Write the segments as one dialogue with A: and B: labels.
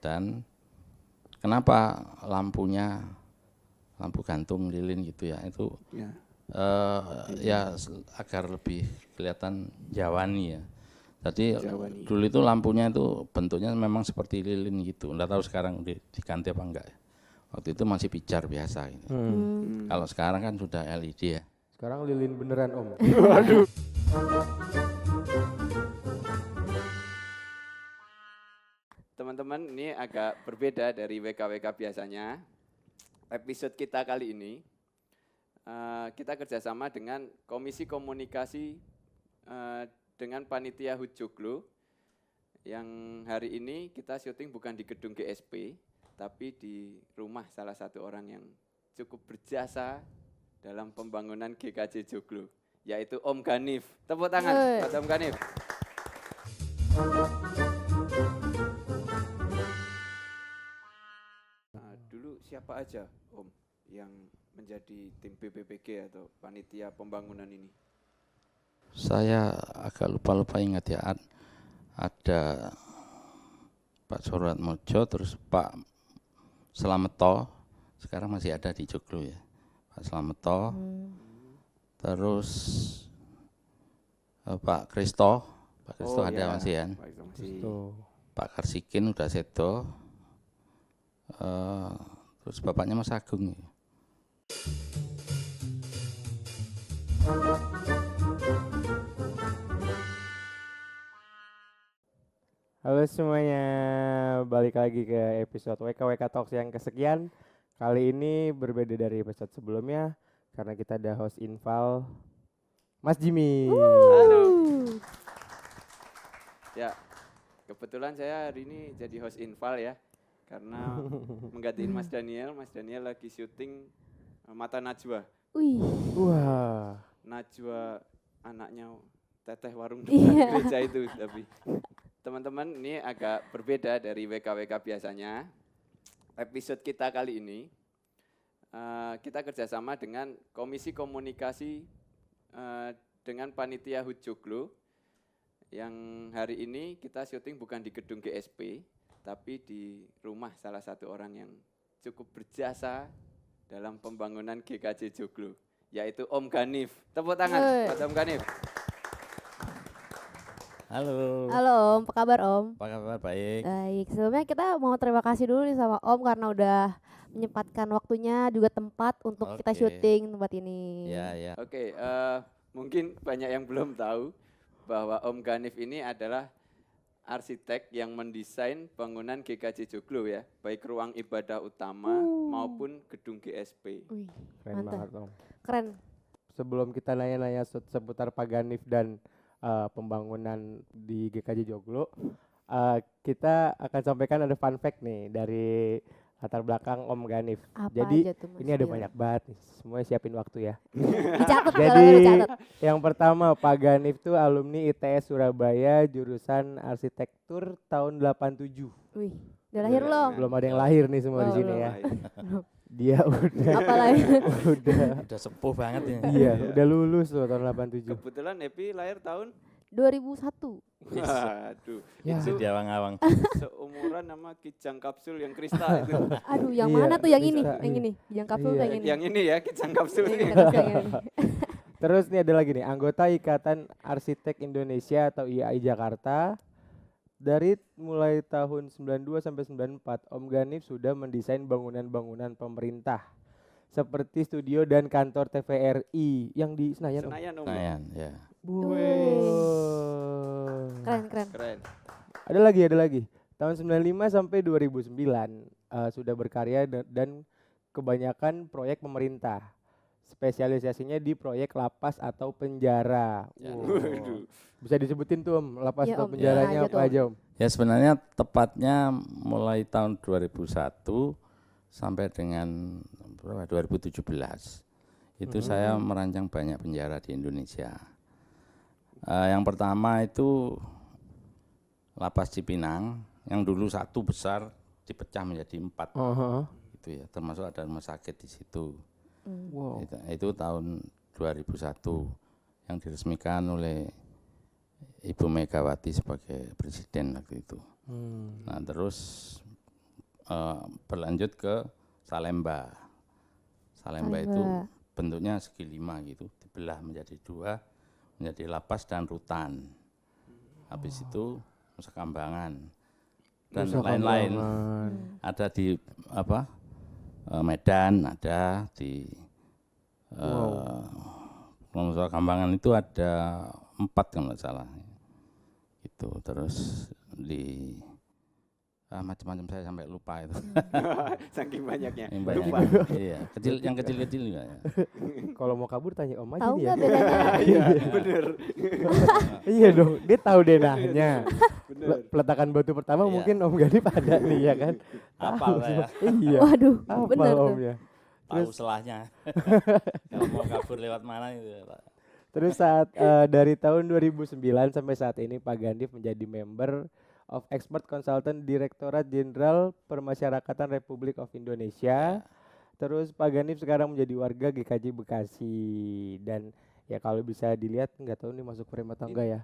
A: Dan kenapa lampu gantung lilin gitu ya, itu agar lebih kelihatan Jawani ya. Jadi dulu itu lampunya itu bentuknya memang seperti lilin gitu. Nggak tahu sekarang diganti apa enggak ya. Waktu itu masih pijar biasa gitu. Kalau sekarang kan sudah LED ya.
B: Sekarang lilin beneran Om.
C: Waduh. Teman-teman, ini agak berbeda dari WKWK biasanya. Episode kita kali ini kita kerjasama dengan Komisi Komunikasi dengan Panitia HUT Joglo, yang hari ini kita syuting bukan di gedung GSP, tapi di rumah salah satu orang yang cukup berjasa dalam pembangunan GKJ Joglo, yaitu Om Ganif. Tepuk tangan buat Om Ganif. Nah, dulu siapa aja Om yang menjadi tim BPPG atau panitia pembangunan ini?
A: Saya agak lupa ingat ya. Ada Pak Suratmojo, terus Pak Slameto, sekarang masih ada di Joglo ya, Pak Slameto. Terus Pak Kristo ada masih kan. Pak Karsikin udah sedo. Terus bapaknya Mas Agung ya.
B: Halo semuanya, balik lagi ke episode WKWK Talks yang kesekian. Kali ini berbeda dari episode sebelumnya karena kita ada host inval, Mas Jimmy.
C: Halo. Ya, kebetulan saya hari ini jadi host inval ya, karena menggantiin Mas Daniel. Mas Daniel lagi syuting Mata Najwa.
D: Wih.
B: Wah.
C: Najwa anaknya teteh warung depan gereja itu. Tapi teman-teman, ini agak berbeda dari WKWK biasanya. Episode kita kali ini kita kerjasama dengan Komisi Komunikasi dengan Panitia HUT Joglo, yang hari ini kita syuting bukan di gedung GSP, tapi di rumah salah satu orang yang cukup berjasa dalam pembangunan GKJ Joglo, yaitu Om Ganif. Tepuk tangan buat Om Ganif.
A: Halo.
D: Halo Om, apa kabar Om?
A: Apa kabar? Baik.
D: Baik, sebelumnya kita mau terima kasih dulu nih sama Om karena udah menyempatkan waktunya juga tempat untuk kita syuting tempat ini.
A: Ya.
C: Oke, mungkin banyak yang belum tahu bahwa Om Ganif ini adalah arsitek yang mendesain bangunan GKJ Joglo ya, baik ruang ibadah utama maupun gedung GSP.
D: Wih,
B: Keren
D: mantap.
B: banget Om.
D: Keren.
B: Sebelum kita nanya-nanya seputar Pak Ganif dan pembangunan di GKJ Joglo, kita akan sampaikan ada fun fact nih dari latar belakang Om Ganif.
D: Apa
B: Jadi
D: aja tuh, Mas
B: ini ada
D: Dio?
B: banyak banget nih, semuanya siapin waktu ya.
D: Dicatat
B: Jadi
D: kalau dicatat.
B: yang pertama, Pak Ganif tuh alumni ITS Surabaya jurusan arsitektur tahun 87.
D: Wih, udah lahir belum?
B: Belum ada yang lahir nih semua di
D: Oh,
B: sini
D: belum.
B: ya. Dia udah
D: Apalagi
A: Udah sepuh banget ya.
B: iya, udah lulus loh tahun 87.
C: Kebetulan Epi lahir tahun
D: 2001.
C: waduh,
B: Ya.
C: itu
A: Di awang-awang.
C: seumuran nama Kijang Kapsul yang kristal itu.
D: Aduh, yang
B: Iya,
D: mana tuh yang ini?
B: bisa,
D: Yang
B: iya.
D: ini, yang kapsul
B: Iya.
D: tuh yang ini.
C: Yang ini ya, Kijang Kapsul
D: Yang
C: ini.
D: kita kapsul yang ini.
B: Terus nih ada lagi nih, anggota Ikatan Arsitek Indonesia atau IAI Jakarta. Dari mulai tahun 92 sampai 94, Om Ganif sudah mendesain bangunan-bangunan pemerintah seperti studio dan kantor TVRI yang di Senayan. Om.
C: Senayan Om.
A: Senayan, ya.
B: Wow.
D: Keren.
C: Keren.
B: Ada lagi. Tahun 95 sampai 2009 sudah berkarya dan kebanyakan proyek pemerintah. Spesialisasinya di proyek lapas atau penjara.
A: Ya.
B: Wow.
C: Waduh.
B: Bisa disebutin tuh Om, lapas
D: Ya,
B: atau
D: Om.
B: penjaranya
D: Ya,
B: apa
D: aja
B: aja Om?
A: Ya sebenarnya tepatnya mulai tahun 2001 sampai dengan 2017 itu saya merancang banyak penjara di Indonesia. Yang pertama itu Lapas Cipinang, yang dulu satu besar dipecah menjadi 4, gitu ya, termasuk ada rumah sakit di situ.
B: Wow.
A: Itu tahun 2001 yang diresmikan oleh Ibu Megawati sebagai presiden waktu itu. Nah terus berlanjut ke Salemba. Salemba itu bentuknya segi 5 gitu, dibelah menjadi 2, menjadi lapas dan rutan. Habis itu Nusa Kambangan dan
B: Nusa
A: lain-lain.
B: Kambangan.
A: Ada di Medan, ada di Nusa Kambangan itu ada 4 kalau nggak salah. Itu terus di macam-macam saya sampai lupa itu.
C: Saking banyaknya.
A: Yang banyak.
C: Lupa.
A: Iya, yang kecil-kecil juga ya.
B: Kalau mau kabur tanya Om aja
D: Tahu
B: dia.
D: nggak bedanya?
C: Iya, bener.
B: Iya dong, dia tahu denahnya.
C: Bener.
B: Peletakan batu pertama
A: Iya.
B: mungkin Om Ganif ada nih ya kan.
A: Hafal saya.
B: Iya.
D: Waduh,
B: Hafal
D: bener tuh.
B: Om ya.
A: Tahu selahnya. Kalau mau kabur lewat mana itu ya, Pak.
B: Terus saat dari tahun 2009 sampai saat ini Pak Ganif menjadi member of Expert Consultant Direktorat Jenderal Permasyarakatan Republik of Indonesia. Terus Pak Ganif sekarang menjadi warga GKJ Bekasi dan ya kalau bisa dilihat nggak tahu nih masuk frame atau enggak ya.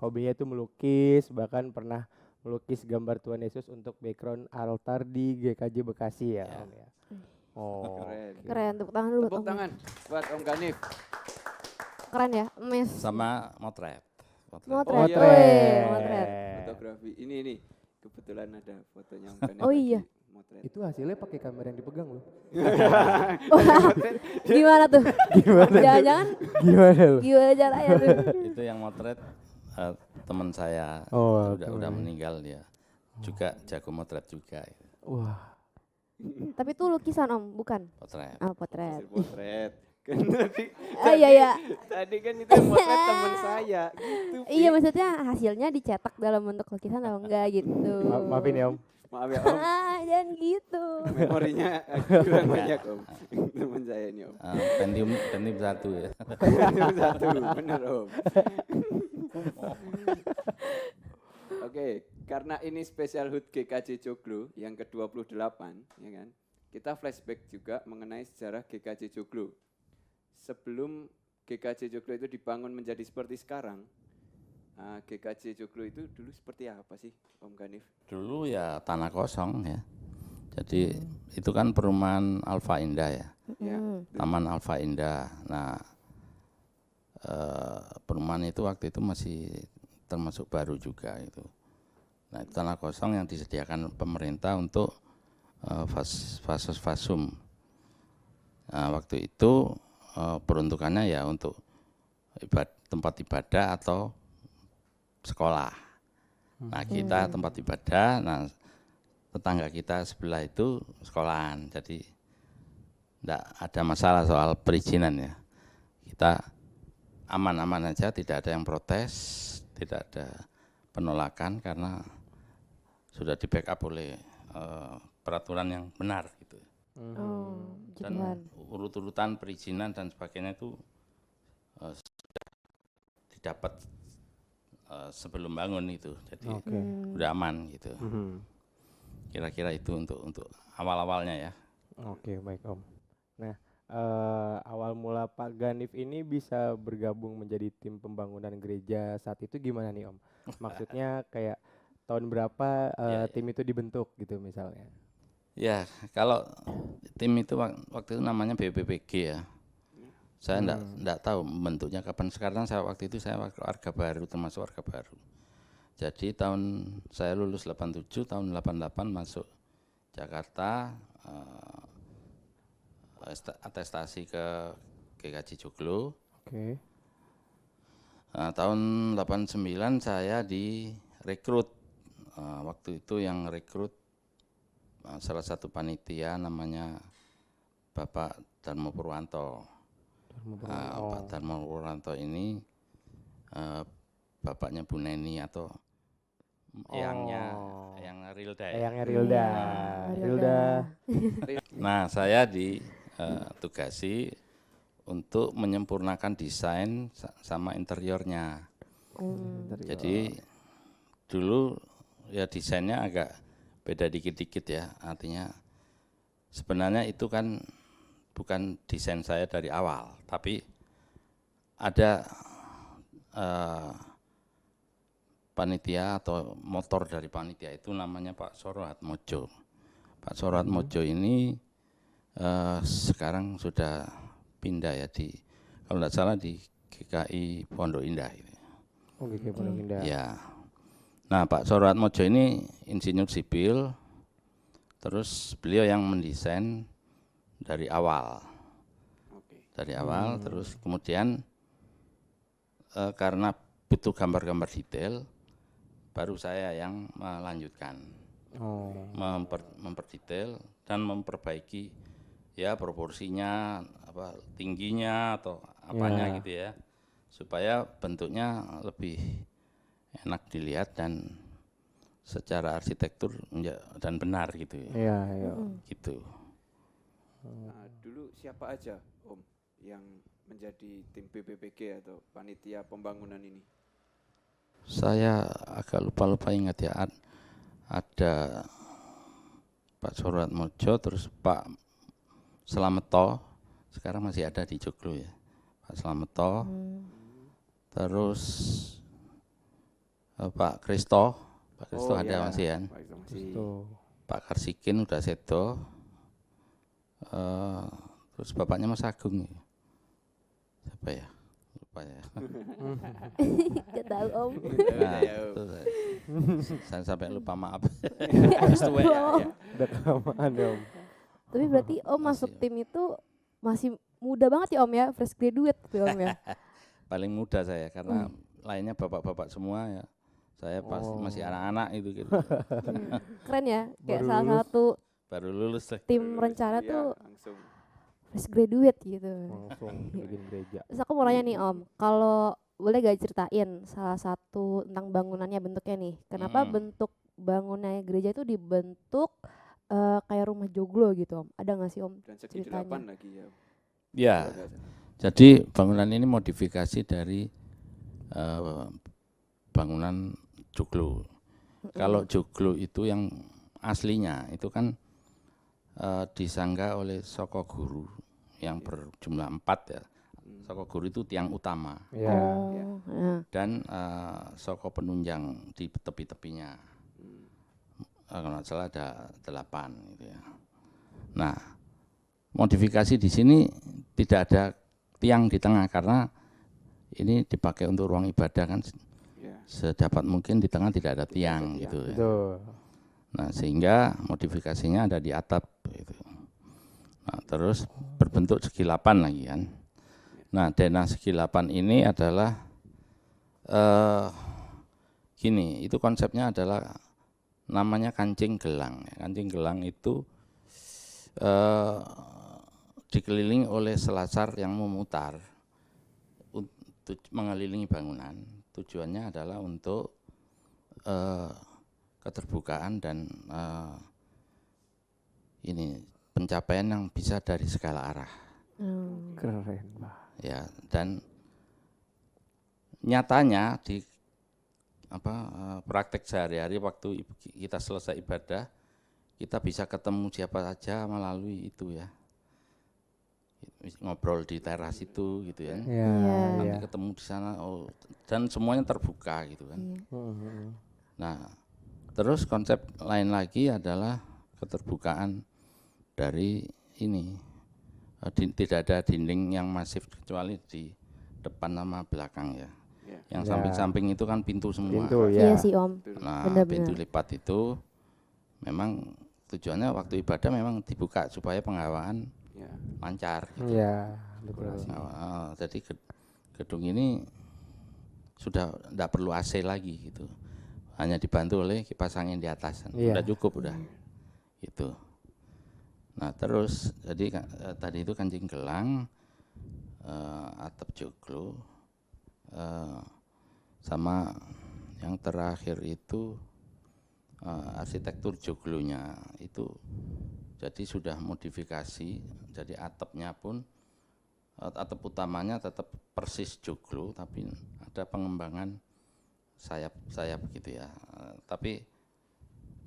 B: Hobinya itu melukis, bahkan pernah melukis gambar Tuhan Yesus untuk background altar di GKJ Bekasi ya. Om ya. Oh.
C: Keren.
D: Keren, tepuk tangan dulu.
C: Tepuk
D: Om.
C: tangan buat Om Ganif.
D: Keren ya, mes.
A: Sama motret.
D: Motret.
C: iya.
D: Wih, motret.
C: Fotografi. Ini kebetulan ada fotonya Om Ganif.
D: Oh
C: lagi
D: iya.
C: Motret.
B: Itu hasilnya pakai kamera yang dipegang loh.
D: Gimana tuh?
B: Gimana?
D: Jangan-jangan
B: Gimana loh?
D: gimana caranya tuh?
A: Itu yang motret teman saya.
B: Oh,
A: udah meninggal dia. Juga jago motret juga.
B: Wah.
D: Tapi itu lukisan Om, bukan?
A: Potret.
D: Ah, potret.
C: Hasil potret. Kan tadi,
D: Iya ya.
C: tadi kan itu yang motret teman saya. Gitu,
D: Iya,
C: Pi.
D: maksudnya hasilnya dicetak dalam bentuk lukisan atau enggak gitu.
B: Maafin ya Om.
C: Maaf ya Om,
D: Jangan gitu.
C: memorinya kurang banyak Om. Teman saya ini Om.
A: Pentium 1 ya.
C: Satu, bener Om. Oke, karena ini spesial HUT GKJ Joglo yang ke-28, ya kan? Kita flashback juga mengenai sejarah GKJ Joglo. Sebelum GKJ Joglo itu dibangun menjadi seperti sekarang, GKJ Joglo itu dulu seperti apa sih, Om Ganif?
A: Dulu ya tanah kosong ya. Jadi itu kan perumahan Alfa Indah ya.
C: Ya,
A: Taman Alfa Indah. Nah, perumahan itu waktu itu masih termasuk baru juga itu. Nah, itu tanah kosong yang disediakan pemerintah untuk fasos fasum. Nah, waktu itu peruntukannya ya untuk tempat ibadah atau sekolah. Nah, kita tempat ibadah, nah tetangga kita sebelah itu sekolahan. Jadi enggak ada masalah soal perizinan ya. Kita aman-aman aja, tidak ada yang protes, tidak ada penolakan karena sudah di backup oleh peraturan yang benar gitu.
D: Oh, puji
A: Dan
D: Tuhan.
A: urut-urutan perizinan dan sebagainya itu sudah didapat sebelum bangun itu, jadi
B: Oke.
A: udah aman gitu. Kira-kira itu untuk awal-awalnya ya.
B: Oke, baik Om. Nah, awal mula Pak Ganif ini bisa bergabung menjadi tim pembangunan gereja saat itu gimana nih Om? Maksudnya kayak tahun berapa
A: Ya,
B: tim itu dibentuk gitu misalnya?
A: Ya, kalau tim itu waktu itu namanya BPPG ya. Saya enggak tahu bentuknya kapan. Sekarang waktu itu saya warga baru, termasuk warga baru. Jadi saya lulus 87, tahun 88 masuk Jakarta, atestasi ke GKJ Joglo.
B: Oke.
A: Nah, tahun 89 saya direkrut. Waktu itu yang rekrut salah satu panitia namanya Bapak Darmo Purwanto. Pak Darmo Purwanto ini bapaknya Bu Neni atau yang Rilda ya.
B: Eyangnya Rilda. Rilda.
A: Nah, saya ditugasi untuk menyempurnakan desain sama interiornya. Jadi dulu ya desainnya agak beda dikit-dikit ya. Artinya sebenarnya itu kan bukan desain saya dari awal, tapi ada panitia atau motor dari panitia itu namanya Pak Soro Atmojo. Pak Soro Atmojo ini sekarang sudah pindah ya di, kalau tidak salah di GKI Pondok Indah.
B: Oh, GKI Pondok Indah.
A: Ya. Nah, Pak Soro Atmojo ini insinyur sipil, terus beliau yang mendesain dari awal.
C: Oke.
A: Dari awal, terus kemudian karena butuh gambar-gambar detail, baru saya yang melanjutkan,
B: Oh.
A: memperdetail dan memperbaiki ya proporsinya, apa tingginya atau apanya
B: Ya.
A: gitu ya, supaya bentuknya lebih enak dilihat dan secara arsitektur dan benar gitu ya,
B: Iya, iya.
A: gitu.
C: Nah, dulu siapa aja Om yang menjadi tim BPPG atau panitia pembangunan ini?
A: Saya agak lupa ingat ya, ada Pak Soro Atmojo, terus Pak Slameto, sekarang masih ada di Joglo ya, Pak Slameto, terus Pak Kristo ada
C: iya,
A: masih kan,
C: Pak Kristo masih.
B: Tuh.
A: Pak Karsikin udah sedo, terus bapaknya Mas Agung ya. Siapa ya, lupa ya.
D: Gak tahu Om.
A: Nah,
C: Ya,
A: itu saya sampai lupa, maaf.
B: Udah kelamaan ya, Om.
D: Tapi berarti Om masuk
A: Masih.
D: tim itu masih muda banget ya Om ya, fresh graduate tuh Om ya.
A: Paling muda saya karena lainnya bapak-bapak semua ya. Saya masih anak-anak itu gitu.
D: Keren ya, kayak
B: Baru
D: salah
B: lulus.
D: satu
A: Baru lulus deh.
D: tim rencana
C: Iya,
D: tuh
C: langsung.
D: fresh graduate gitu.
B: Langsung bikin gereja.
D: Terus aku mau nanya nih Om, kalau boleh gak ceritain salah satu tentang bangunannya, bentuknya nih. Kenapa bentuk bangunannya gereja itu dibentuk kayak rumah joglo gitu Om? Ada gak sih Om
C: Dan segi
D: ceritanya?
C: 8 lagi ya.
A: Ya,
C: Kalau nggak salah.
A: jadi bangunan ini modifikasi dari bangunan joglo. Kalau joglo itu yang aslinya itu kan disangga oleh Soko Guru yang berjumlah 4 ya. Soko Guru itu tiang utama
B: Iya.
D: Oh, ya.
A: dan Soko penunjang di tepi-tepinya. Kalau nggak salah ada 8 gitu ya. Nah, modifikasi di sini tidak ada tiang di tengah karena ini dipakai untuk ruang ibadah kan,
C: Ya.
A: sedapat mungkin di tengah tidak ada tiang
C: ada
A: gitu ya.
B: Betul.
A: Nah, sehingga modifikasinya ada di atap gitu. Nah, terus berbentuk segi 8 lagi kan. Nah, denah segi 8 ini adalah gini, itu konsepnya adalah namanya kancing gelang. Kancing gelang itu dikelilingi oleh selasar yang memutar untuk mengelilingi bangunan. Tujuannya adalah untuk keterbukaan dan ini pencapaian yang bisa dari segala arah.
B: Keren, Pak.
A: Ya, dan nyatanya di praktek sehari-hari waktu kita selesai ibadah, kita bisa ketemu siapa saja melalui itu ya, ngobrol di teras itu gitu ya.
B: Iya,
A: Nanti
B: iya.
A: ketemu di sana, dan semuanya terbuka gitu kan. Nah, terus konsep lain lagi adalah keterbukaan dari ini. Tidak ada dinding yang masif kecuali di depan sama belakang ya.
C: Ya.
A: Yang
B: Ya.
A: samping-samping itu kan pintu semua.
B: Pintu
D: Iya
B: ya.
D: sih Om.
A: Nah,
D: Benar-benar.
A: pintu lipat itu memang tujuannya waktu ibadah memang dibuka supaya penghawaan
C: Ya.
A: lancar gitu.
B: Iya, betul.
A: Jadi gedung ini sudah tidak perlu AC lagi gitu. Hanya dibantu oleh kipas angin di atas.
B: Iya.
A: Sudah cukup udah. Gitu. Nah, terus jadi tadi itu kancing gelang, atap joglo, sama yang terakhir itu arsitektur joglonya itu jadi sudah modifikasi, jadi atapnya pun atap utamanya tetap persis joglo tapi ada pengembangan sayap gitu ya, tapi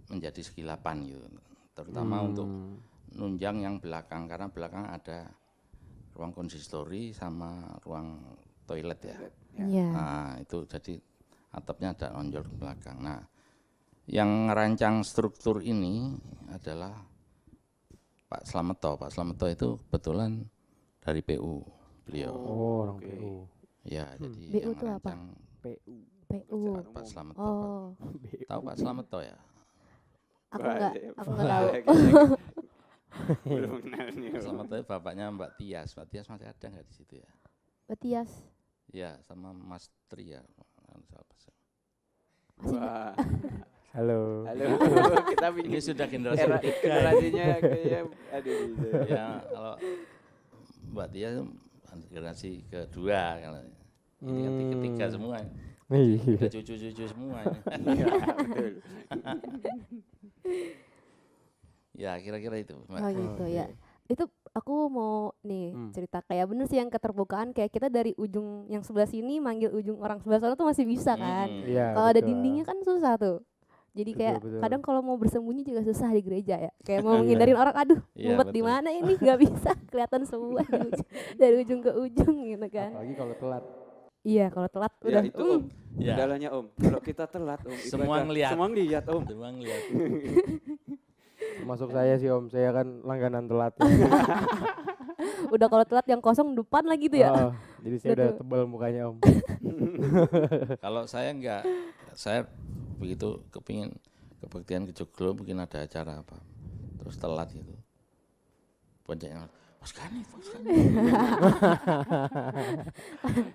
A: menjadi segi 8 gitu, terutama untuk nunjang yang belakang karena belakang ada ruang konsistori sama ruang toilet ya.
D: Iya.
A: Nah, itu jadi atapnya ada nonjol ke belakang. Nah, yang merancang struktur ini adalah Pak Slameto. Pak Slameto itu kebetulan dari PU beliau.
B: Oh, orang
C: Oke.
B: PU.
A: Ya, jadi
D: BU
A: yang
D: itu apa?
A: merancang
B: PU.
D: PU.
A: Pak Slameto.
D: Oh,
A: Tahu Pak Slameto ya?
D: aku
C: Wah,
D: nggak tahu.
C: Belum kenal nih.
A: Pak Slameto itu bapaknya Mbak Tias. Mbak Tias masih ada nggak di situ ya?
D: Matias.
A: Ya, sama Mas Tri ya.
C: Wah.
B: Halo.
C: Halo, kita
A: Ini
C: pindah
A: sudah generasi
C: era
A: ketiga.
C: generasinya kayaknya aduh.
A: Ya, kalau Mbak Tias itu generasi kedua. Kalau ini kan ketiga semua.
B: Iya.
A: Udah cucu-cucu semua.
C: Iya, betul.
A: Ya, kira-kira itu. Mbak.
D: Oh gitu ya. Itu aku mau nih cerita kayak bener sih yang keterbukaan kayak kita dari ujung yang sebelah sini manggil ujung orang sebelah sana tuh masih bisa kan.
B: Iya.
D: Kalau ada
B: betul.
D: dindingnya kan susah tuh. Jadi
B: Betul,
D: kayak
B: betul.
D: kadang kalau mau bersembunyi juga susah di gereja ya. Kayak mau
B: Iya.
D: menghindarin orang, aduh,
A: Iya,
D: ngumpet di
A: betul.
D: mana ini nggak bisa kelihatan semua dari ujung ke ujung gitu kan.
B: Apalagi kalau telat.
D: Iya, kalau telat
C: Ya
D: udah.
C: itu Om,
A: Ya.
C: kendalanya Om. Kalau kita telat Om,
A: Semua
C: ibadah,
A: ngeliat.
C: Semua ngeliat Om.
A: Semua ngeliat.
B: Termasuk saya sih Om, saya kan langganan telat.
D: Udah kalau telat yang kosong depan lagi tuh ya.
B: Oh, jadi saya udah
D: Betul.
B: tebal mukanya Om.
A: Kalau saya enggak, saya begitu kebaktian ke Joglo mungkin ada acara apa, terus telat gitu. Boncengnya, Mas Gani.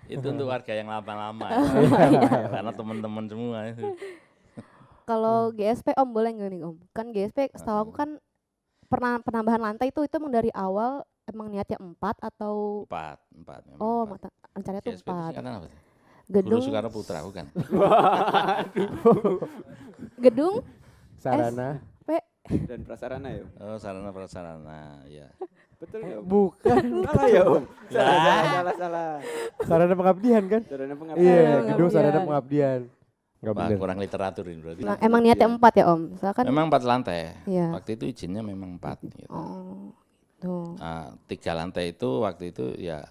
A: Itu untuk warga yang lama-lama, ya. Karena teman-teman semua itu.
D: Kalau GSP Om boleh nggak nih Om? Kan GSP setahu aku kan penambahan lantai itu emang dari awal emang niatnya 4 atau
A: Empat memang.
D: oh
A: empat.
D: rencananya tuh
A: GSP itu
D: 4.
A: singkatan apa sih? Guru
D: Gedung
A: Soekarno Putra bukan?
D: gedung
B: Sarana.
C: Dan prasarana ya Om.
A: Oh, sarana prasarana, ya.
C: Betul nggak Om?
B: Bukan.
C: Salah ya Om. Salah.
B: Sarana pengabdian kan?
C: Sarana pengabdian.
B: Iya,
D: Pengabdian.
B: gedung sarana pengabdian. Enggak
A: Wah,
B: bener.
A: kurang literatur ini berarti.
D: emang niatnya 4 ya Om? Misalkan
A: Memang 4 lantai.
D: Iya.
A: Waktu itu izinnya memang 4 gitu.
D: Oh, tuh.
A: 3 lantai itu waktu itu ya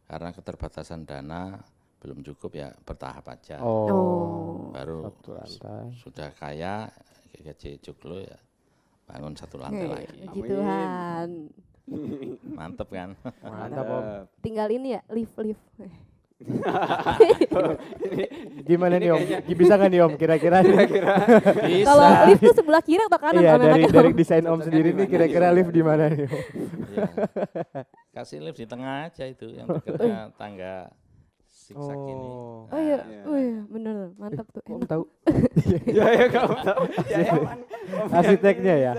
A: karena keterbatasan dana belum cukup ya bertahap aja.
B: Oh.
A: Baru
B: Satu lantai.
A: sudah kaya gaji Joglo ya bangun 1 lantai lagi.
D: Puji Tuhan.
A: Mantep kan?
B: Mantap Om.
D: Tinggal ini ya lift.
B: Gimana nih Om? Bisa nggak nih Om kira-kira?
A: Bisa.
D: Kalau lift tuh sebelah kiri atau kanan
B: Iya,
D: Om?
B: dari
D: Enaknya,
B: dari
D: Om?
B: desain Om sendiri nih kira-kira lift di mana nih Om?
A: Iya. Kasih lift di tengah aja itu yang dekatnya tangga zigzag ini.
B: Oh.
D: Oh iya,
C: Iya.
D: oh iya, bener, mantap tuh.
B: Om
D: Enak.
B: tahu
C: Ya kamu tahu. Ya Om.
B: arsiteknya ya?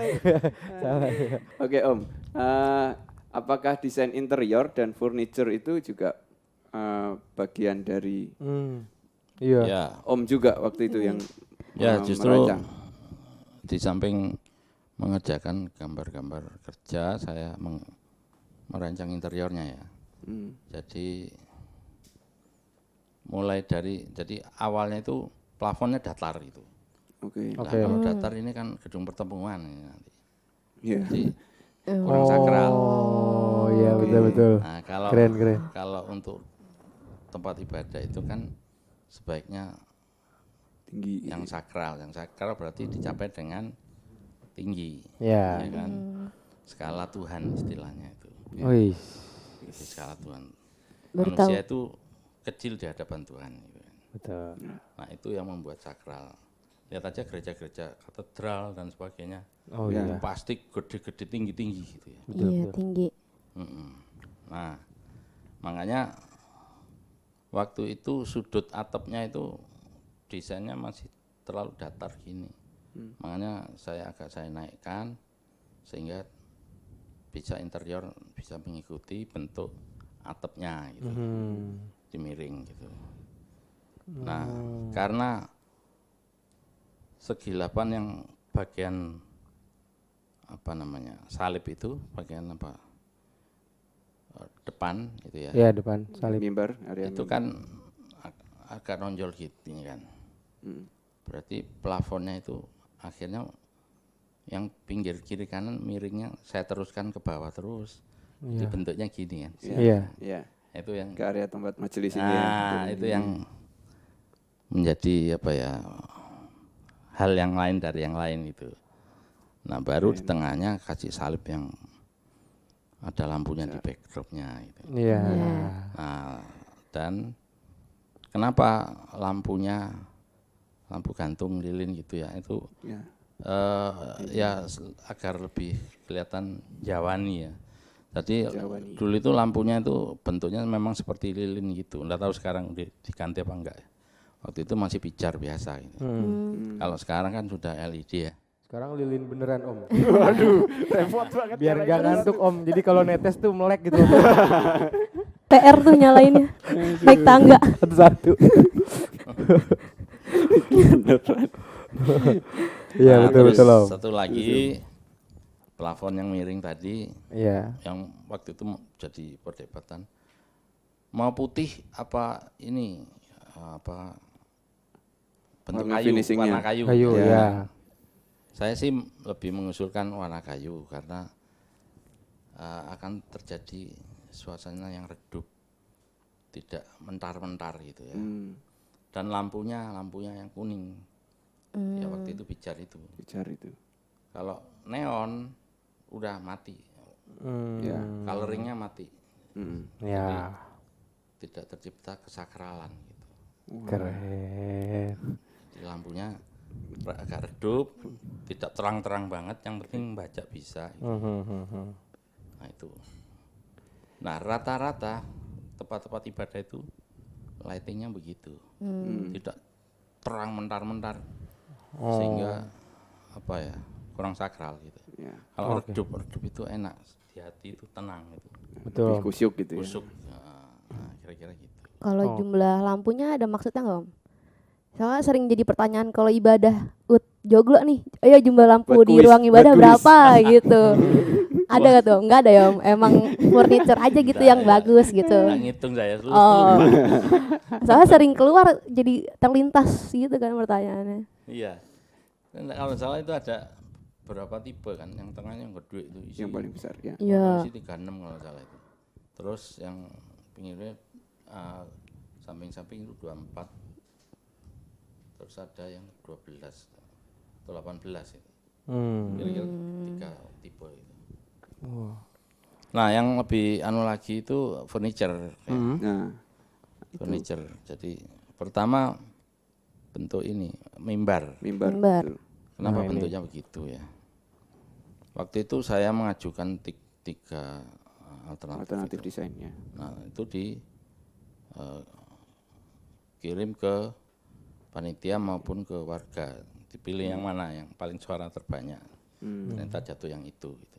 B: Salah ya.
C: Oke Om. Apakah desain interior dan furniture itu juga bagian dari
B: Iya.
A: Ya,
C: Om juga waktu itu yang
A: ya justru
C: merancang?
A: di samping mengerjakan gambar-gambar kerja, saya merancang interiornya ya.
C: Hmm.
A: Jadi mulai dari, jadi awalnya itu plafonnya datar itu.
C: Oke.
A: Nah,
B: Oke.
A: kalau datar ini kan gedung pertemuan ini nanti.
C: Iya.
A: Jadi kurang sakral.
B: Oh iya
C: Oke.
B: betul.
A: Nah, kalau
B: Keren.
A: kalau untuk tempat ibadah itu kan sebaiknya
C: Tinggi.
A: yang sakral. Yang sakral berarti dicapai dengan tinggi,
B: Ya.
A: ya kan? Skala Tuhan istilahnya itu. Ya.
B: Wih.
A: Jadi skala Tuhan.
D: Baru
A: Manusia
D: tahu.
A: itu kecil di hadapan Tuhan. Gitu.
B: Betul.
A: Nah itu yang membuat sakral. Lihat aja gereja-gereja katedral dan sebagainya.
B: Oh
C: Ya.
B: iya.
A: Pasti gede-gede tinggi-tinggi gitu ya.
B: Betul,
D: Iya,
B: betul.
D: tinggi.
A: Nah makanya waktu itu sudut atapnya itu desainnya masih terlalu datar gini. Makanya saya naikkan sehingga bisa interior bisa mengikuti bentuk atapnya gitu. Dimiring gitu. Nah, karena segi 8 yang bagian apa namanya? Salib itu bagian apa? Depan itu ya.
B: Iya depan salib.
C: Mimbar, area
A: Itu
C: mimbar.
A: kan agak nonjol gitu kan. Berarti plafonnya itu akhirnya yang pinggir kiri kanan miringnya saya teruskan ke bawah terus. Jadi bentuknya gini kan.
B: Iya.
C: Iya.
A: Itu yang
C: Ke area tempat majelis ini ya.
A: nah, itu yang menjadi apa ya, hal yang lain dari yang lain itu. Nah baru di tengahnya kasih salib yang ada lampunya di backdropnya gitu.
B: Iya.
A: Nah dan kenapa lampunya lampu gantung lilin gitu ya, itu
C: Ya.
A: agar lebih kelihatan Jawani ya. Jadi
C: Jawani.
A: dulu itu lampunya itu bentuknya memang seperti lilin gitu. Nggak tahu sekarang diganti apa enggak ya. Waktu itu masih pijar biasa gitu. Kalau sekarang kan sudah LED ya.
B: Sekarang lilin beneran Om.
C: Waduh, repot banget.
B: Biar nggak ngantuk Om. Jadi kalau netes tuh melek gitu.
D: PR tuh nyalainnya. Naik tangga.
B: Satu-satu. Iya
A: Nah,
B: betul
A: terus
B: betul Om.
A: satu lagi plafon yang miring tadi,
B: Iya.
A: yang waktu itu jadi perdebatan. Mau putih apa ini apa bentuk
C: Warna
A: kayu,
C: finishingnya.
A: warna kayu.
B: Kayu
C: Ya.
B: ya.
A: Saya sih lebih mengusulkan warna kayu karena akan terjadi suasana yang redup, tidak mentar-mentar gitu ya. Dan lampunya yang kuning. Ya waktu itu pijar itu.
C: Pijar itu.
A: Kalau neon udah mati,
C: Ya.
A: coloringnya mati,
B: Ya.
A: tidak tercipta kesakralan gitu.
B: Keren.
A: Jadi lampunya agak redup, tidak terang-terang banget, yang penting baca bisa. Gitu. Nah itu. Nah rata-rata tempat-tempat ibadah itu lightingnya begitu, tidak terang mentar-mentar, sehingga apa ya kurang sakral gitu.
C: Ya.
A: Kalau redup itu enak, di hati itu tenang gitu,
B: Betul.
C: Lebih kusyuk gitu ya.
A: kusuk. Nah, kira-kira gitu.
D: Kalau jumlah lampunya ada maksudnya nggak Om? Soalnya sering jadi pertanyaan kalau ibadah joglo nih, ayo jumlah lampu
C: Buat
D: di
C: kuis,
D: ruang
C: buat
D: ibadah
C: kuis.
D: berapa gitu. Ada nggak tuh? Nggak ada ya Om? Emang furniture aja gitu
A: Nggak
D: yang
A: ya.
D: bagus gitu.
A: Nggak ngitung saya.
D: Oh, soalnya sering keluar jadi terlintas gitu kan pertanyaannya.
A: Iya. Dan kalau salah itu ada berapa tipe kan, yang tengahnya yang gede itu isi.
C: Yang paling besar ya.
D: Iya.
A: Isi 36 kalau salah itu. Terus yang pinggirnya samping-samping itu 24. Terus ada yang 12 atau 18 itu. Kira-kira 3 tipe itu. Nah, yang lebih anu lagi itu furniture. Ya.
C: Nah,
A: Furniture. Jadi pertama bentuk ini mimbar.
C: mimbar.
D: Mimbar.
C: Betul.
A: Kenapa
B: Nah, ini.
A: bentuknya begitu ya? Waktu itu saya mengajukan tiga
C: Alternatif
A: itu.
C: desainnya.
A: Nah itu kirim ke panitia maupun ke warga, dipilih yang mana yang paling suara terbanyak. Ternyata jatuh yang itu. Gitu.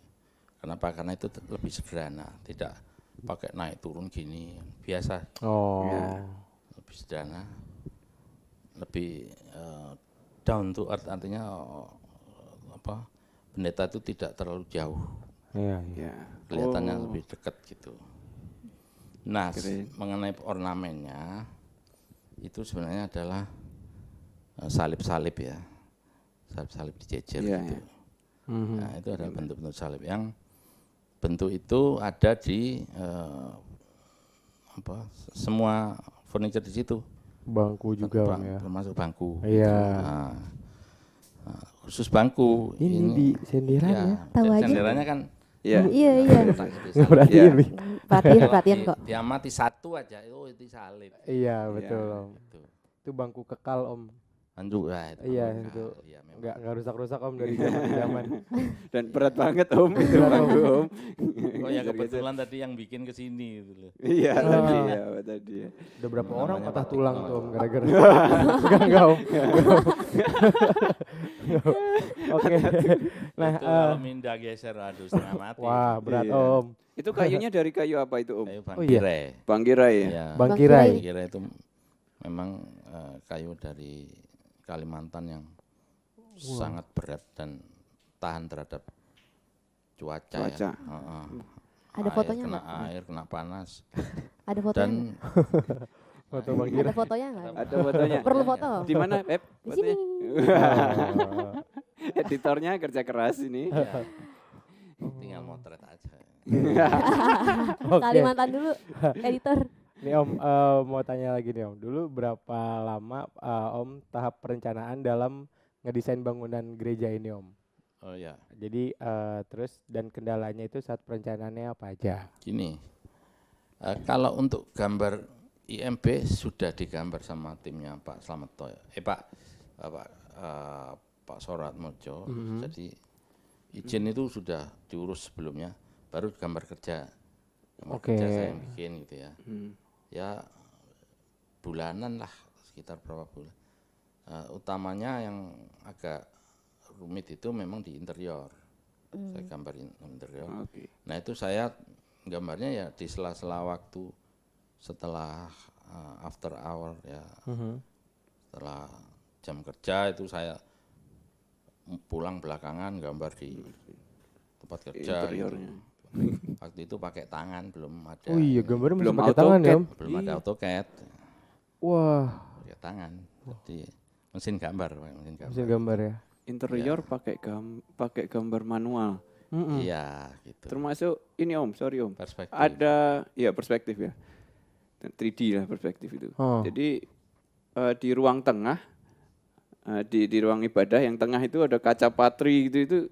A: Kenapa? Karena itu lebih sederhana, tidak pakai naik turun gini, biasa,
B: Oh.
A: lebih sederhana, lebih down to earth, artinya apa? Pendeta itu tidak terlalu jauh,
B: Iya, iya.
C: Ya.
A: kelihatannya lebih dekat gitu. Nah,
C: Keren.
A: mengenai ornamennya itu sebenarnya adalah salib-salib ya, salib-salib dijejer
C: Iya,
A: gitu.
C: iya.
A: Nah, itu adalah bentuk-bentuk salib yang bentuk itu ada di semua furniture di situ.
B: Bangku juga Om ya.
A: Termasuk bangku.
B: Iya.
A: Nah, khusus bangku
B: Ini di senderannya.
D: Tahu aja.
A: senderannya kan
C: Iya.
D: Iya, iya.
B: Perhatiin
C: Iya.
B: nih.
D: Perhatian kok.
A: Diamati satu aja, itu salib.
B: Iya betul
C: Iya.
B: Om.
A: Gitu.
B: Itu bangku kekal Om.
A: Anjuk lah itu.
B: Iya,
A: Nah,
B: itu.
A: iya, memang.
B: Nggak rusak-rusak Om dari zaman ke zaman.
C: Dan berat banget Om itu bangku Om.
A: Oh ya kebetulan tadi yang bikin ke sini gitu loh.
C: Iya tadi ya, tadi ya.
B: Udah berapa orang
A: Namanya
B: patah
A: batik
B: tulang
A: banget.
B: tuh Om gara-gara. Enggak Om. Oke. Nah,
A: Itu kalau minda geser aduh setengah mati.
B: wah berat
C: Iya.
B: Om.
C: Itu kayunya dari kayu apa itu Om?
A: Kayu
B: Oh, iya.
A: bangkirai.
C: Bangkirai ya?
A: Ya.
B: Bang
D: Bang
B: Kirai.
A: Bangkirai itu memang kayu dari Kalimantan yang sangat berat dan tahan terhadap cuaca.
C: Cuaca.
A: Ya. Heeh.
D: Ada fotonya
A: kena
D: nggak?
A: air, kena panas.
D: Ada fotonya
A: Dan
D: nggak?
B: Foto Bang Kirai.
D: Ada fotonya nggak?
C: Ada fotonya.
D: Perlu foto?
C: Di mana?
D: Di sini.
B: Oh.
C: Editornya kerja keras ini.
A: ya, tinggal motret aja.
B: Oke.
D: Kalimantan dulu, editor.
B: Nih Om, mau tanya lagi nih Om. Dulu berapa lama Om tahap perencanaan dalam ngedesain bangunan gereja ini Om?
A: Oh ya,
B: Jadi terus dan kendalanya itu saat perencanaannya apa aja?
A: gini. Kalau untuk gambar IMB sudah digambar sama timnya Pak Slamet Pak Soratmojo. Jadi izin itu sudah diurus sebelumnya, baru gambar kerja. Gambar
B: Oke.
A: kerja saya yang bikin gitu ya.
C: Hmm.
A: Ya bulanan lah, sekitar berapa bulan. Utamanya yang agak rumit itu memang di interior. Saya gambarin interior.
C: Oke.
A: Nah itu saya gambarnya ya di sela-sela waktu setelah after hour ya, setelah jam kerja itu saya pulang belakangan gambar di tempat kerja.
C: Interiornya.
A: Gitu. Waktu itu pakai tangan, belum ada.
B: Oh iya, gambarnya
C: Belum
B: belum pakai tangan ya Om?
A: Belum ada AutoCAD.
B: Wah,
A: Pakai tangan. Jadi mesin gambar.
B: mesin gambar ya.
C: Interior pakai gambar manual.
A: Iya, gitu.
C: Termasuk ini Om, sorry Om.
A: Perspektif.
C: Ada ya perspektif ya. 3D lah perspektif itu.
B: Oh.
C: Jadi di ruang tengah di ruang ibadah yang tengah itu ada kaca patri gitu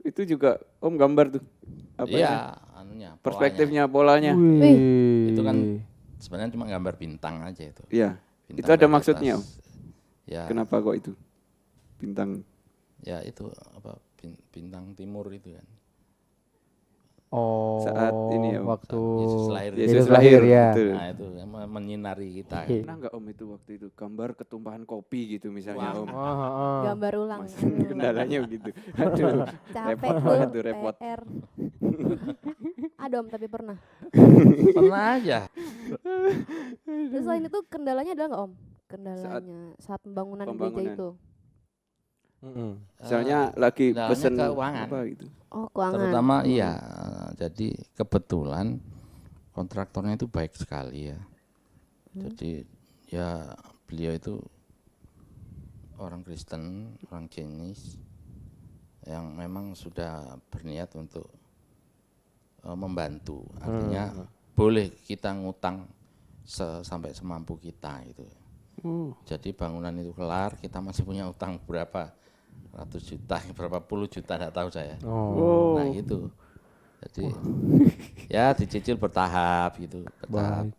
C: itu juga Om gambar tuh. Apa ya?
A: Iya, anunya.
C: Perspektifnya, polanya.
B: Wih.
A: Itu kan sebenarnya cuma gambar bintang aja itu.
C: Iya.
A: Bintang
C: Itu ada
A: dari
C: maksudnya Om.
A: atas. Ya.
C: Kenapa kok itu? Bintang.
A: Ya itu apa bintang timur itu kan.
B: Oh,
C: Saat ini ya, Om.
B: waktu
A: Yesus lahir.
B: Yesus lahir ya.
C: betul.
A: Nah itu yang menyinari kita.
B: Oke.
C: Pernah nggak Om itu waktu itu gambar ketumpahan kopi gitu misalnya Om?
D: Gambar ulang.
C: Kendalanya begitu. Aduh,
D: Capek
C: repot
D: tuh,
C: banget tuh, repot.
D: PR. Ada Om tapi pernah.
A: Pernah aja.
D: Terus selain itu kendalanya adalah nggak Om? Kendalanya saat pembangunan gereja
C: pembangunan.
D: itu.
C: Misalnya lagi
A: kendalanya
C: pesen
A: keuangan.
C: apa gitu.
D: Oh, keuangan.
A: Terutama iya, jadi kebetulan kontraktornya itu baik sekali ya. Jadi ya beliau itu orang Kristen, orang Chinese yang memang sudah berniat untuk membantu. Artinya boleh kita ngutang sampai semampu kita gitu. Jadi bangunan itu kelar, kita masih punya utang berapa ratus juta, berapa puluh juta, tidak tahu saya.
B: Oh.
A: Nah gitu. Jadi ya dicicil bertahap gitu, bertahap.
B: Baik.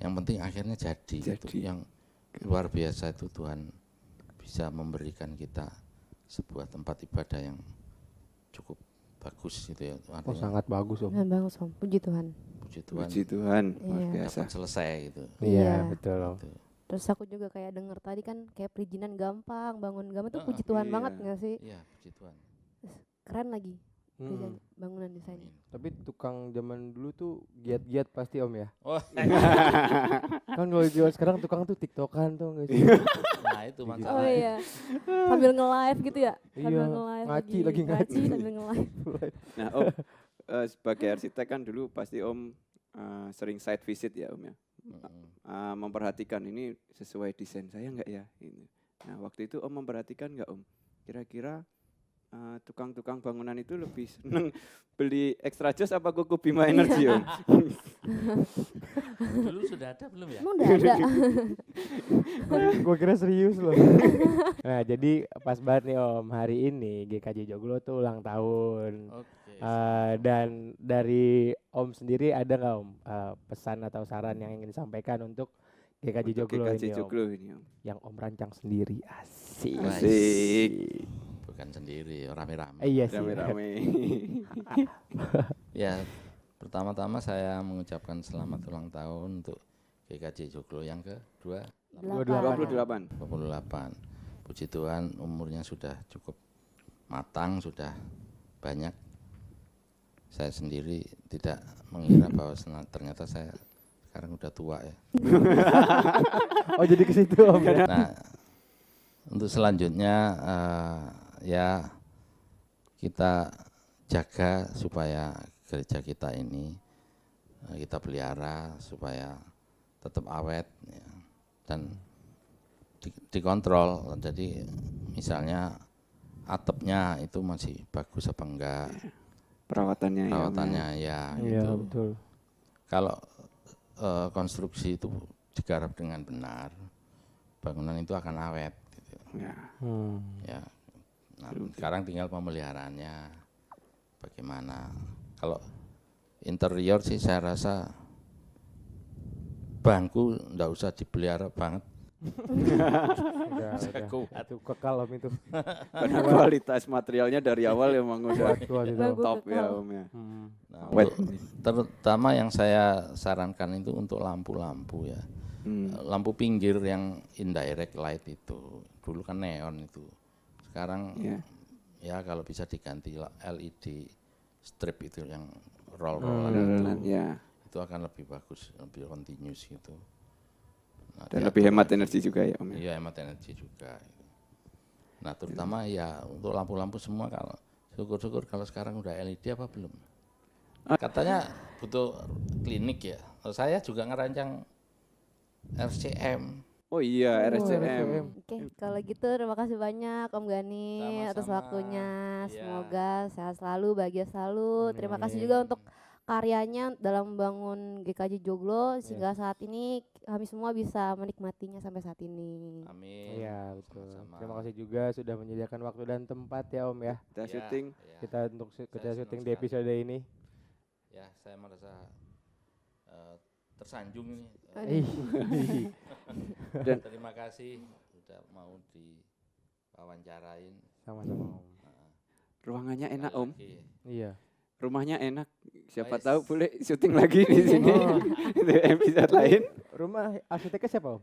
A: Yang penting akhirnya jadi. Itu yang luar biasa itu Tuhan bisa memberikan kita sebuah tempat ibadah yang cukup bagus gitu ya.
B: Oh,
A: Artinya
B: sangat bagus Om.
D: Nah, bagus Om. Puji Tuhan.
A: puji Tuhan
C: Puji Tuhan, luar
D: Iya.
C: biasa.
A: dapat selesai gitu.
B: Iya,
D: Iya.
B: betul Om.
A: Gitu.
D: Terus aku juga kayak denger tadi kan kayak perizinan gampang, bangun gampang itu puji Tuhan
C: Iya.
D: banget nggak sih?
A: Iya, puji Tuhan.
D: Keren lagi gereja,
B: Mm-mm.
D: bangunan desainnya.
B: Tapi tukang zaman dulu tuh giat-giat pasti Om ya.
A: Oh,
B: Kan kalau jual sekarang tukang tuh tiktokan tuh nggak sih?
A: nah itu
D: Oh
A: masalah.
D: iya, sambil nge-live gitu ya? Sambil
B: Iya,
D: nge-live
B: ngaci lagi ngaci.
D: sambil nge-live.
C: Nah Om, sebagai arsitek kan dulu pasti Om sering site visit ya Om ya. Memperhatikan ini sesuai desain saya nggak ya ini. Nah waktu itu Om memperhatikan nggak Om? Kira-kira tukang-tukang bangunan itu lebih seneng beli extra joss apa Kuku Bima Energy Om?
A: Dulu sudah ada belum ya?
D: Emang udah ada?
B: Gue kira serius loh. Nah jadi pas banget nih Om, hari ini GKJ Joglo tuh ulang tahun.
A: Oke.
B: Dan dari Om sendiri ada nggak Om pesan atau saran yang ingin disampaikan untuk GKJ
C: Untuk
B: Joglo
C: GKJ
B: ini Om?
C: Joglo ini Om.
B: Yang Om rancang sendiri, asik.
C: Asik.
A: Bukan sendiri, rame-rame.
B: Iya sih.
C: Rame-rame.
A: Ya, pertama-tama saya mengucapkan selamat ulang tahun untuk GKJ Joglo yang ke-28.
C: 28.
A: Puji Tuhan umurnya sudah cukup matang, sudah banyak. Saya sendiri tidak mengira bahwa ternyata saya sekarang udah tua ya.
B: Oh jadi ke situ Om.
A: Nah, untuk selanjutnya ya kita jaga supaya gereja kita ini kita pelihara supaya tetap awet ya, dan dikontrol. Jadi misalnya atapnya itu masih bagus apa enggak,
C: Perawatannya ya. Om, ya.
A: perawatannya ya
B: Iya
A: gitu.
B: betul.
A: Kalau konstruksi itu digarap dengan benar, bangunan itu akan awet. Gitu.
C: Ya.
A: Ya. Nah, sekarang tinggal pemeliharaannya bagaimana. Kalau interior sih saya rasa bangku ndak usah dipelihara banget.
B: Udah.
A: Kuat.
B: Itu kekal Om itu.
C: Karena kualitas materialnya dari awal emang udah
B: Kuat itu.
D: Bangku
C: top ya
D: kekal.
C: Om ya.
A: Nah,
C: Wet.
A: terutama yang saya sarankan itu untuk lampu-lampu ya. Lampu pinggir yang indirect light itu. Dulu kan neon itu. Sekarang ya kalau bisa diganti LED strip itu yang roll-rollan itu.
C: Ya.
A: Itu akan lebih bagus, lebih continuous gitu. Nah,
C: Dan lebih hemat energi juga ya Om ya.
A: Iya, hemat energi juga. Nah, terutama ya untuk lampu-lampu semua, kalau syukur-syukur kalau sekarang udah LED apa belum? Katanya butuh klinik ya. Saya juga ngerancang RCM.
C: Oh iya, RSCM.
D: Oke, kalau gitu terima kasih banyak Om Gani atas
A: Sama-sama.
D: waktunya.
A: Iya.
D: Semoga sehat selalu, bahagia selalu. Terima kasih juga untuk karyanya dalam membangun GKJ Joglo sehingga saat ini kami semua bisa menikmatinya sampai saat ini.
A: Amin.
B: Iya betul.
A: Sama-sama.
B: Terima kasih juga sudah menyediakan waktu dan tempat ya Om ya.
C: Kita
A: Ya,
C: syuting.
A: ya.
B: Kita untuk kita
A: senang
B: syuting di
A: sekali.
B: episode ini.
A: Ya, saya merasa tersanjung ini.
B: Ih.
C: Dan-
A: Terima kasih sudah mau diwawancarain.
B: Sama-sama Om.
C: Ruangannya enak
A: Sekali
C: Om.
A: lagi.
B: Iya.
C: Rumahnya enak. Siapa
A: Nice.
C: tahu boleh syuting lagi di sini.
B: Oh.
C: Di episode lain.
B: Rumah arsiteknya siapa Om?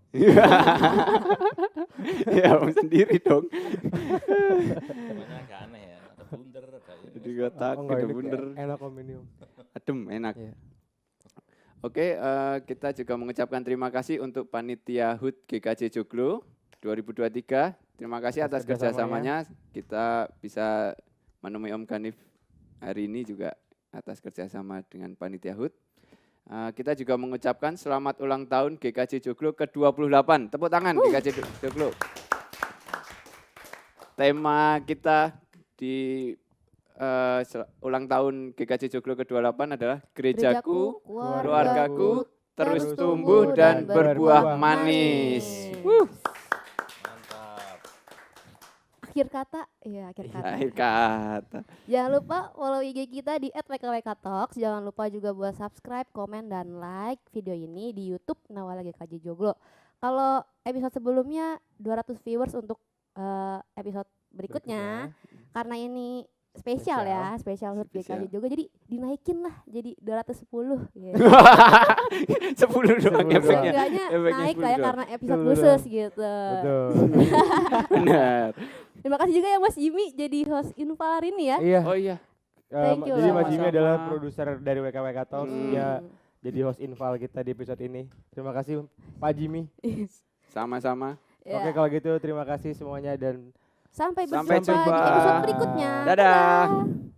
C: Ya Om sendiri dong.
A: Namanya agak aneh ya, ada bundar, ada ini.
C: Di kotak,
B: Oh, enggak,
C: ada
B: ini
C: bunder.
B: enak Om ini Om.
C: Adem, enak.
B: Iya.
C: Oke, kita juga mengucapkan terima kasih untuk Panitia HUT GKJ Joglo 2023. Terima kasih atas
B: Atas kerjasamanya.
C: kerjasamanya. Kita bisa menemui Om Ganif hari ini juga atas kerjasama dengan Panitia HUT. Kita juga mengucapkan selamat ulang tahun GKJ Joglo ke-28. Tepuk tangan GKJ Joglo. Tema kita di ulang tahun GKJ Joglo ke-28 adalah Gerejaku, keluargaku terus tumbuh dan berbuah manis.
A: Mantap.
D: Akhir kata, ya akhir kata.
C: Akhir kata.
D: Jangan lupa follow IG kita di @wkwktalks. Jangan lupa juga buat subscribe, komen, dan like video ini di YouTube Nawala GKJ Joglo. Kalau episode sebelumnya 200 viewers untuk episode berikutnya. Karena ini spesial ya, spesial HUT GKJ Joglo. Jadi dinaikin lah jadi 210 gitu.
C: 10 doang efeknya.
D: Seenggaknya
C: Efeknya
D: naik
C: 10
D: lah ya
C: doang.
D: karena episode
B: Betul,
D: khusus gitu.
B: Betul.
C: Benar.
D: Terima kasih juga ya Mas Jimmy jadi host Infal hari ini ya.
B: Iya.
C: Oh iya.
D: Thank you
B: Jadi
D: loh.
B: Mas Jimmy
C: Sama-sama.
B: adalah produser dari WKWK Talks.
C: Hmm.
B: Dia jadi host Infal kita di episode ini. Terima kasih Pak Jimmy.
C: Sama-sama.
D: Ya.
B: Oke kalau gitu terima kasih semuanya dan
D: Sampai
C: Sampai
D: berjumpa di
C: jumpa.
D: episode berikutnya.
C: Dadah.